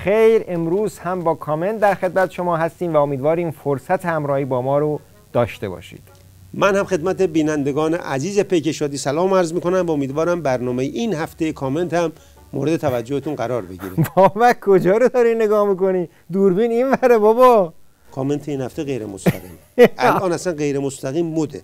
خیر، امروز هم با کامنت در خدمت شما هستیم و امیدواریم فرصت همراهی با ما رو داشته باشید. من هم خدمت بینندگان عزیز پیک شادی سلام عرض میکنم و امیدوارم برنامه این هفته کامنت هم مورد توجهتون قرار بگیره. بابا کجا رو داری نگاه میکنی؟ دوربین این وره بابا. کامنت این هفته غیر مستقیم. الان اصلا غیر مستقیم موده.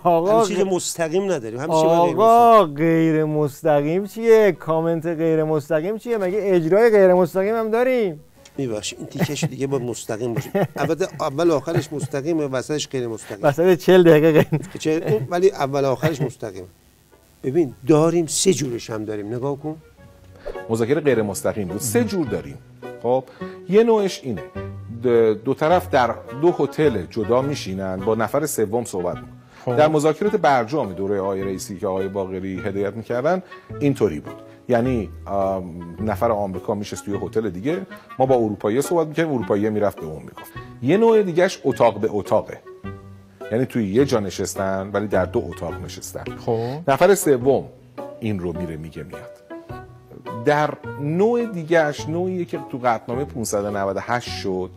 آقا همه چیز مستقیم نداریم. آقا غیر مستقیم چیه؟ کامنت غیر مستقیم چیه؟ مگه اجرای غیر مستقیم هم داریم؟ میباشه این تیکش دیگه با مستقیم باشه. البته اول آخرش مستقیمه، وسطش غیر مستقیم. وسط 40 دقیقه غیر ولی اول آخرش مستقیمه. ببین داریم 3 جورش هم داریم. نگاه کن. مذاکره غیر مستقیم بود. 3 جور داریم. خب یه نوعش اینه. دو طرف در 2 هتل جدا میشینن، با نفر سوم صحبت میکنن. در مذاکرات برجام دوره آقای رئیسی که آقای باقری هدایت میکردن اینطوری بود. یعنی نفر آمریکا میشست توی هتل دیگه، ما با اروپایی صحبت میکردیم، اروپایی میرفت به اون میگفت. یه نوع دیگهش اتاق به اتاقه، یعنی توی یه جا نشستن ولی در 2 اتاق نشستن. نفر سوم این رو میره میگه میاد. در نوع دیگهش نوعیه که تو قطعنامه 598 شد،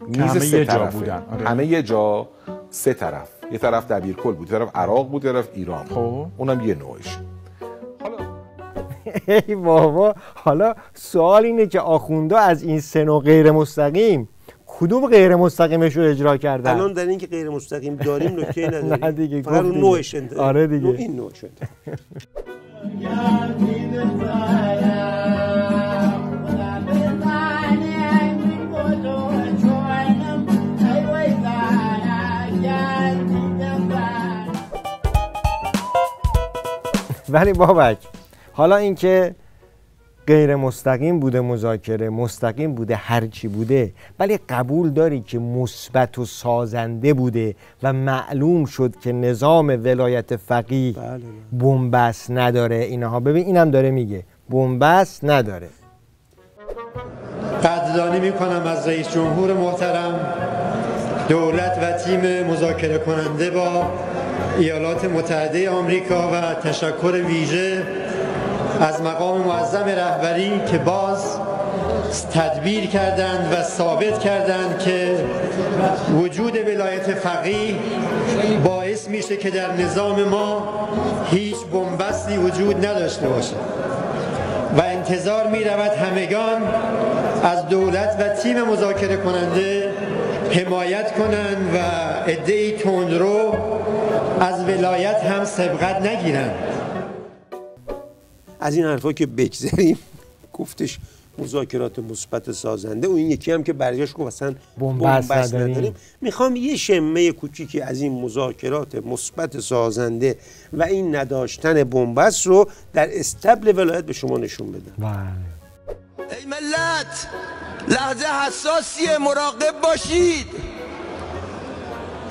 میز 3 طرفه بودن. همه یه جا 3 طرف، یه طرف دبیرکل بود، یه طرف عراق بود، یه طرف ایران بود. اونم یه نوعش. ای بابا، حالا سوال اینه که آخوندا از این 3 نوع غیر مستقیم کدوم غیر مستقیمش رو اجرا کردن؟ الان در این که غیر مستقیم داریم نکته نداریم. نه دیگه، فقط اون نوعش انده. آره دیگه. این نوعش انده. ولی بابک حالا اینکه غیر مستقیم بوده مذاکره، مستقیم بوده، هرچی بوده، ولی قبول داری که مثبت و سازنده بوده و معلوم شد که نظام ولایت فقیه بنبست نداره. اینها ببین اینم داره میگه بنبست نداره. قدردانی میکنم از رئیس جمهور محترم، دولت و تیم مذاکره کننده با ایالات متحده آمریکا و تشکر ویژه از مقام معظم رهبری که باز تدبیر کردند و ثابت کردند که وجود ولایت فقیه باعث میشه که در نظام ما هیچ بنبستی وجود نداشته باشه و انتظار میرود همگان از دولت و تیم مذاکره کننده حمایت کنند و عده‌ای تندرو از ولایت هم سبقت نگیرند. از این حرفا که بگذاریم، گفتش مذاکرات مثبت سازنده و این یکی هم که برگشت گفت اصلا بنبست نداریم. میخوام یه شمه کوچیکی از این مذاکرات مثبت سازنده و این نداشتن بنبست رو در استبل ولایت به شما نشون بدم. ای ملت، لحظه حساسیه، مراقب باشید.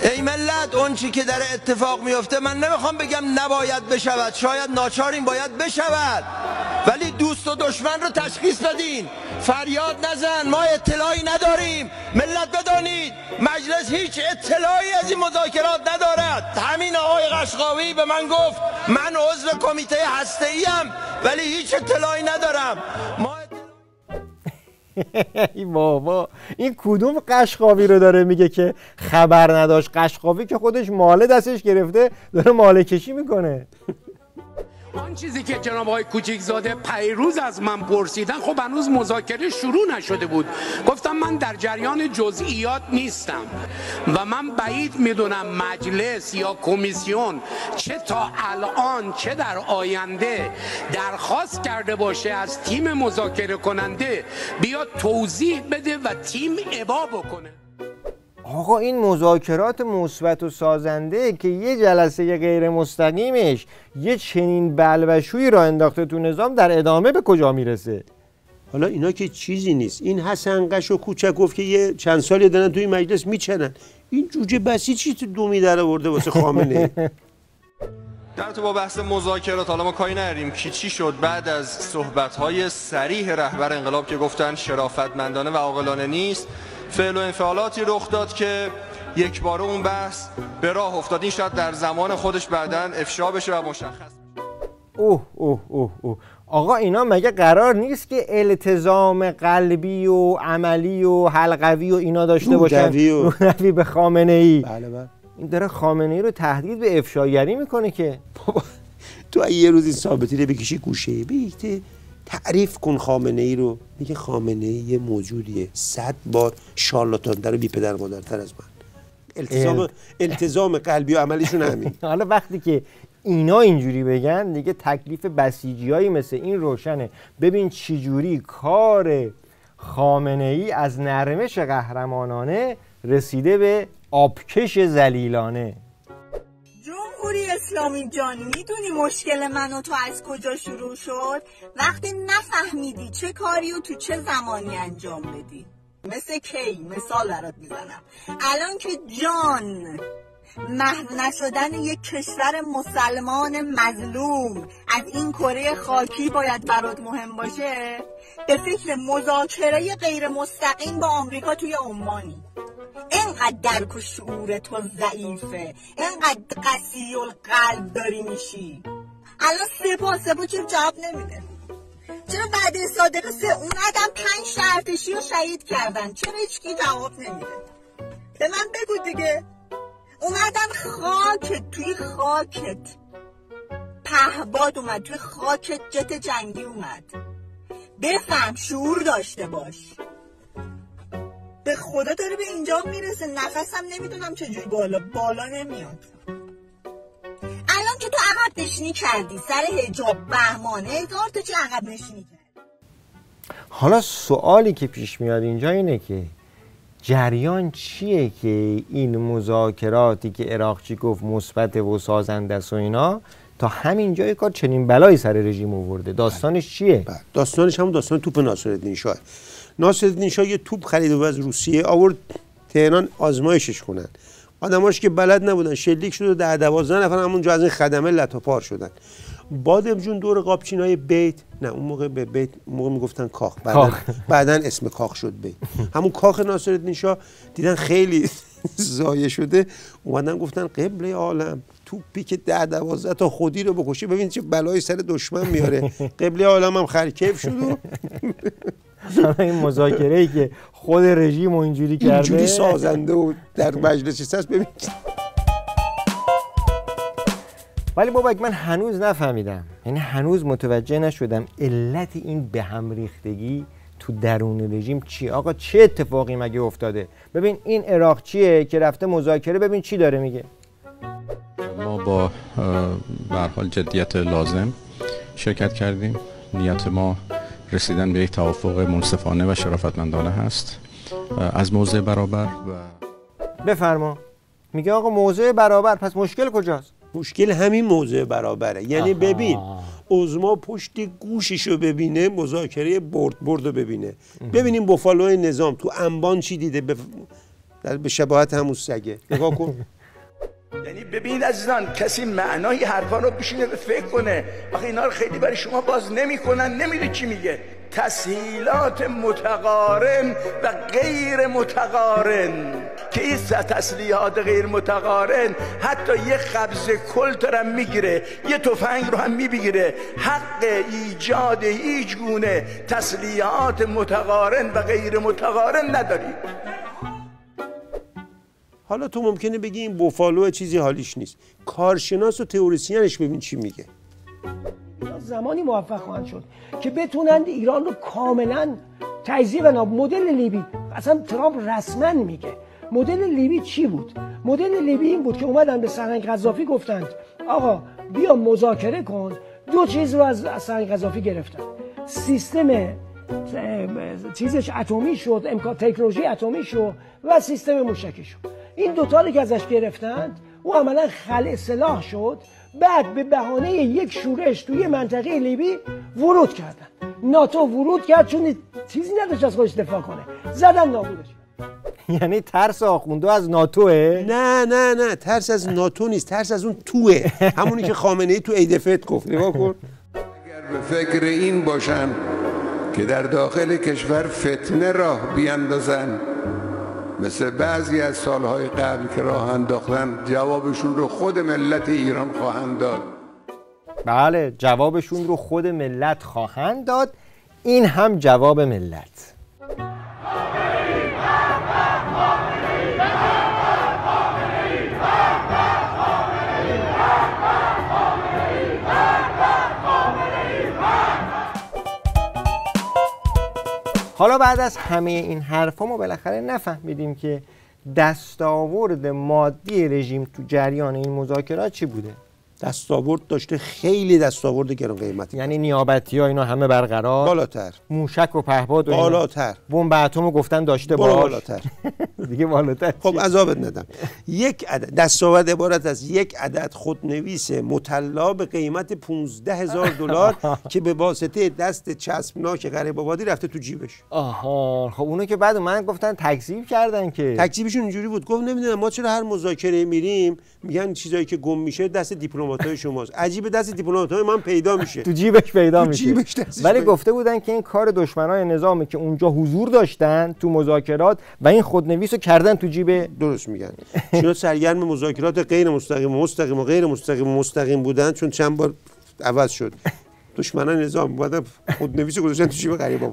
ای ملت، اون چی که در اتفاق میفته من نمیخوام بگم نباید بشود، شاید ناچاریم باید بشود، ولی دوست و دشمن رو تشخیص بدین. فریاد نزن، ما اطلاعی نداریم. ملت بدانید مجلس هیچ اطلاعی از این مذاکرات ندارد. همین آقای قشقاوی به من گفت من عضو کمیته هسته‌ای ام ولی هیچ اطلاعی ندارم. ای بابا، این کدوم قشقاوی رو داره میگه که خبر نداشت؟ قشقاوی که خودش ماله دستش گرفته داره ماله کشی میکنه. آن چیزی که جناب آقای کوچیکزاده پیروز از من پرسیدن، خب هنوز مذاکره شروع نشده بود. گفتم من در جریان جزئیات نیستم و من بعید میدونم مجلس یا کمیسیون چه تا الان چه در آینده درخواست کرده باشه از تیم مذاکره کننده بیاد توضیح بده و تیم ابا بکنه. آقا این مذاکرات مثبت و سازنده که یه جلسه غیر مستقیمش یه چنین بلبشویی را انداخته تو نظام، در ادامه به کجا میرسه؟ حالا اینا که چیزی نیست. این حسن قش و کوچک گفت که یه چند سالی دارن توی مجلس میچنن. این جوجه بسیجی تو دومی در آورده واسه خامنه. در تو با بحث مذاکرات حالا ما کاری نداریم که چی شد بعد از صحبت‌های صریح رهبر انقلاب که گفتن شرافتمندانه و عاقلانه نیست، فعل و انفعالاتی رخ داد که یک باره اون بحث به راه افتاد. این شاید در زمان خودش بعداً افشا بشه و مشخص. اوه اوه اوه اوه آقا اینا مگه قرار نیست که التزام قلبی و عملی و حلقوی و اینا داشته باشن رونوی به خامنه ای؟ بله بله. این داره خامنه ای رو تهدید به افشاگری میکنه که بابا تو یه روزی ثابتی رو بکشی گوشه بگی تعریف کن خامنه ای رو، میگه خامنه ای یه موجودیه 100 بار شارلاتان رو بی پدر مادرتر از من. التزام قلبی و عملیشون همین. حالا وقتی که اینا اینجوری بگن دیگه تکلیف بسیجیایی مثل این روشنه. ببین چی جوری کار خامنه ای از نرمش قهرمانانه رسیده به آبکش ذلیلانه. جمهوری اسلامی جان، میدونی مشکل من و تو از کجا شروع شد؟ وقتی نفهمیدی چه کاری و تو چه زمانی انجام بدی. مثل کی؟ مثال برات میزنم. الان که جان محو نشدن یک کشور مسلمان مظلوم از این کره خاکی باید برات مهم باشه، به فکر مذاکره غیر مستقیم با آمریکا توی عمانی. اینقدر درک و شعور تو ضعیفه، اینقدر قسی القلب داری میشی. الان سپاه چرا جواب نمیده؟ چرا بعد صادق سه اون آدم 5 ارتشی رو شهید کردن؟ چرا هیچکی جواب نمیده؟ به من بگو دیگه. اومدن خاکت، توی خاکت پهباد اومد، توی خاکت جت جنگی اومد. بفهم، شعور داشته باش. به خدا داره به اینجا میرسه، نفسم نمیدونم چجوری بالا نمیاد. الان که تو عقب نشینی کردی سر حجاب بهمانه، هزار تا چه عقب نشینی کردی. حالا سوالی که پیش میاد اینجا اینه که جریان چیه که این مذاکراتی که عراقچی گفت مثبت و سازنده است و اینا تا همین جای کار چنین بلایی سر رژیم آورده؟ داستانش چیه؟ داستانش همون داستان توپ ناصرالدین شاه. ناصرالدین شاه یه توپ خرید و از روسیه آورد تهران آزمایشش کنن. آدماش که بلد نبودن شلیک شد و 10-12 نفر همونجا از این خدمه لطاپار شدن. بادم جون دور قابچینای بیت، نه اون موقع به بیت موقع میگفتن کاخ، بعدن اسم کاخ شد بیت. همون کاخ ناصرالدین شاه دیدن خیلی ضایع شده، اومدن گفتن قبله عالم توپی که 10-12 تا خودی رو بکشه ببین چه بلایی سر دشمن میاره. قبله عالم هم خرکیف شد و این مذاکره‌ای که خود رژیم اینجوری کرده، اینجوری سازنده و در مجلس هست ببین. ولی بابک من هنوز نفهمیدم، یعنی هنوز متوجه نشدم علت این به هم ریختگی تو درون رژیم چی؟ آقا چه اتفاقی مگه افتاده؟ ببین این عراقچیه که رفته مذاکره، ببین چی داره میگه. ما با به هر حال جدیت لازم شرکت کردیم. نیت ما رسیدن به یک توافق منصفانه و شرافتمندانه هست از موضع برابر. بفرما. میگه آقا موضع برابر، پس مشکل کجاست؟ مشکل همین موضع برابره. یعنی ببین عظما پشت گوششو ببینه، مذاکره برد رو ببینه. ببینیم بوفالوی نظام تو انبان چی دیده، به شباهت همون سگه. نگاه کن. یعنی ببینید عزیزان، کسی معنای حرفا رو بشینه به فکر کنه. آخه اینا رو خیلی برای شما باز نمیکنن، نمیدونی چی میگه. تسهیلات متقارن و غیر متقارن که این تسهیلات غیر متقارن حتی یه قبض کلت رو هم میگیره، یه تفنگ رو هم میگیره. حق ایجاد هیچ گونه تسهیلات متقارن و غیر متقارن نداری. حالا تو ممکنه بگی این بوفالو چیزی حالیش نیست. کارشناس و تئوریسینش ببین چی میگه. زمانی موفق خواهند شد که بتونند ایران رو کاملا تجزیه و مدل لیبی، اصلا ترامپ رسما میگه مدل لیبی چی بود؟ مدل لیبی این بود که اومدن به سرهنگ قذافی گفتند آقا بیا مذاکره کن. 2 چیز رو از سرهنگ قذافی گرفتن، سیستم چیزش اتمی شد، امکان تکنولوژی اتمی شد و سیستم موشکی شد. این 2 تا رو که ازش گرفتند او عملا خلع سلاح شد. بعد به بهانه یک شورش توی منطقه لیبی ورود کردن. ناتو ورود کرد چون چیزی نداشت از خودش دفاع کنه، زدن نابودش. یعنی ترس آخونده از ناتوه؟ نه ترس از ناتو نیست، ترس از اون توه، همونی که خامنه ای تو ایدفت گفت. نگاه کن. اگر به فکر این باشن که در داخل کشور فتنه راه بیاندازن مثل بعضی از سالهای قبل که راه انداختن، جوابشون رو خود ملت ایران خواهند داد. بله، جوابشون رو خود ملت خواهند داد. این هم جواب ملت. حالا بعد از همه این حرفا ما بالاخره نفهمیدیم که دستاورد مادی رژیم تو جریان این مذاکرات چی بوده؟ دستاورد داشته، خیلی دستاورد گران قیمتی. یعنی نیابتی ها اینا همه برقرار، بالاتر، موشک و پهپاد و بالاتر، بمب اتم گفتن داشته باش بالاتر. دیگه بالاتر. خب عذابت ندم. یک عدد دستاورد عبارت از یک عدد خودنویس مطلع به قیمت $15,000 که به واسطه دست چسبناک غریب آبادی رفته تو جیبش. آها، خب اونو که بعد من گفتن تکذیب کردن که تکذیبشون اینجوری بود. گفت نمیدونم ما چرا هر مذاکره میریم میگن چیزایی که گم میشه دست دیپلمات‌های شماست. عجیب، دست دیپلمات‌های من پیدا میشه. تو جیبش پیدا میشه. ولی پیدا. گفته بودن که این کار دشمنای نظامی که اونجا حضور داشتن تو مذاکرات و این خودنویسو کردن تو جیب. درست میگن. چون سرگرم مذاکرات غیر مستقیم و مستقیم و غیر مستقیم و مستقیم بودن، چون چند بار عوض شد. دشمنای نظام بعد خودنویسو گذاشتن تو جیب غریبا.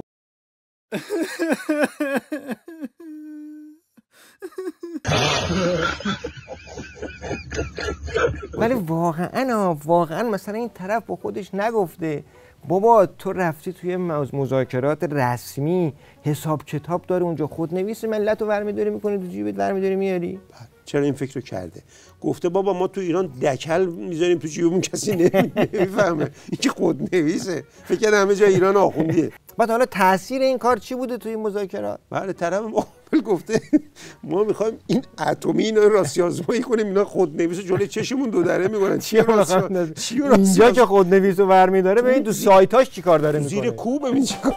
ولی واقعا مثلا این طرف با خودش نگفته بابا تو رفتی توی مذاکرات رسمی، حساب کتاب داره اونجا، خودنویس ملت رو برمی‌داری می‌کنی تو جیبت، برمی‌داری میاری؟ چرا این فکر رو کرده؟ گفته بابا ما تو ایران دکل میذاریم تو جیبمون، کسی نمیفهمه. این که خودنویسه. فکر کنم همه جای ایران آخوندیه. بعد حالا تاثیر این کار چی بوده توی مذاکرات؟ بله، طرف مقابل گفته ما میخوایم این اتمی اینا راستی آزمایی کنیم، اینا خودنویس جلوی چشمون دو دره میکنن. اینجا که خودنویسو برمی‌داره ببین تو سایتاش چیکار داره میکنه. زیر کوب ببین چیکار.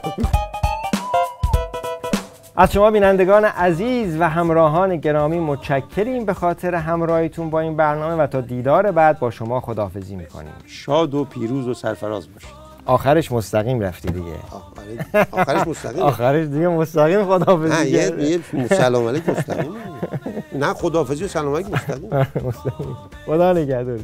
از شما بینندگان عزیز و همراهان گرامی متشکریم به خاطر همراهیتون با این برنامه و تا دیدار بعد با شما خداحافظی میکنیم. شاد و پیروز و سرفراز باشید. آخرش مستقیم رفتی دیگه. آخرش مستقیم. آخرش دیگه مستقیم خداحافظی. نه یه سلام علیک مستقیم. نه خداحافظی و سلام علیک مستقیم. خدا نگهدار.